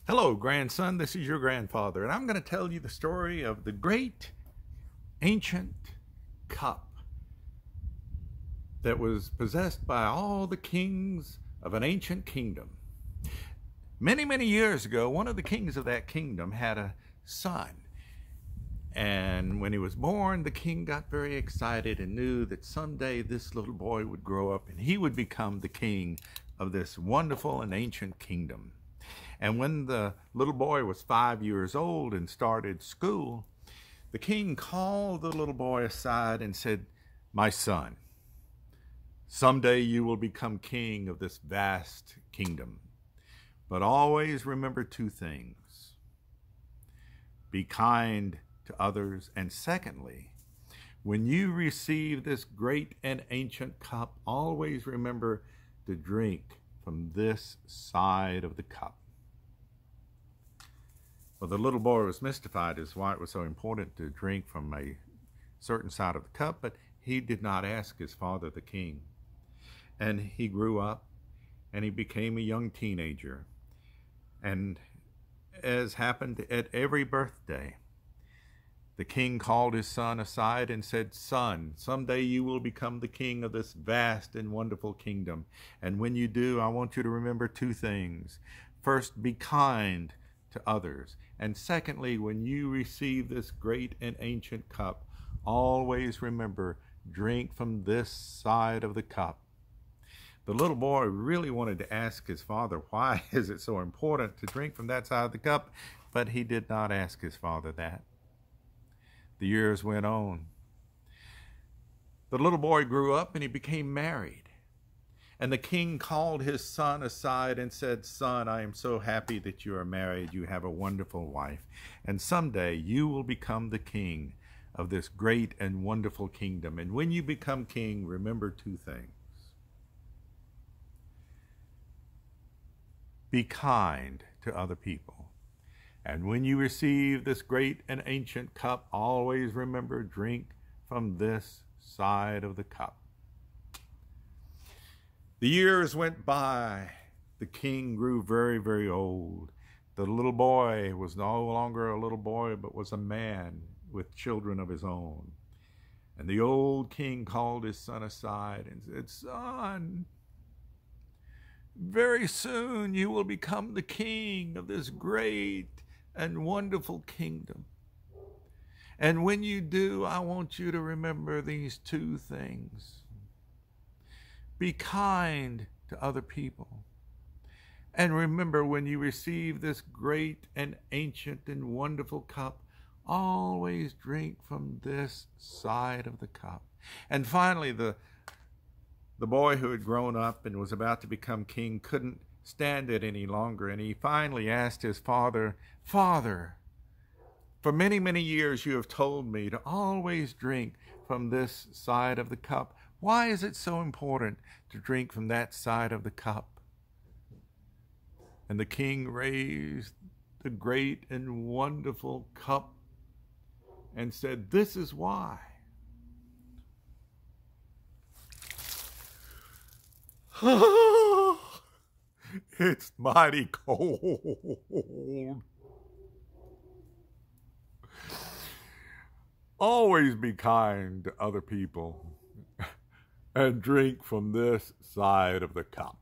Hello, grandson. This is your grandfather, and I'm going to tell you the story of the great ancient cup that was possessed by all the kings of an ancient kingdom. Many, many years ago, one of the kings of that kingdom had a son. And when he was born, the king got very excited and knew that someday this little boy would grow up and he would become the king of this wonderful and ancient kingdom. And when the little boy was 5 years old and started school, the king called the little boy aside and said, "My son, someday you will become king of this vast kingdom. But always remember two things. Be kind to others, and secondly, when you receive this great and ancient cup, always remember to drink from this side of the cup." Well, the little boy was mystified as to why it was so important to drink from a certain side of the cup, but he did not ask his father, the king. And he grew up and he became a young teenager. And as happened at every birthday, the king called his son aside and said, "Son, someday you will become the king of this vast and wonderful kingdom. And when you do, I want you to remember two things. First, be kind to others. And secondly, when you receive this great and ancient cup, always remember, drink from this side of the cup." The little boy really wanted to ask his father, why is it so important to drink from that side of the cup? But he did not ask his father that. The years went on. The little boy grew up and he became married. And the king called his son aside and said, "Son, I am so happy that you are married. You have a wonderful wife. And someday you will become the king of this great and wonderful kingdom. And when you become king, remember two things. Be kind to other people. And when you receive this great and ancient cup, always remember, drink from this side of the cup." The years went by. The king grew very, very old. The little boy was no longer a little boy, but was a man with children of his own. And the old king called his son aside and said, "Son, very soon you will become the king of this great and wonderful kingdom. And when you do, I want you to remember these two things. Be kind to other people. And remember, when you receive this great and ancient and wonderful cup, always drink from this side of the cup." And finally, the boy who had grown up and was about to become king couldn't stand it any longer. And he finally asked his father, "Father, for many, many years you have told me to always drink from this side of the cup. Why is it so important to drink from that side of the cup?" And the king raised the great and wonderful cup and said, "This is why. It's mighty cold. Always be kind to other people and drink from this side of the cup."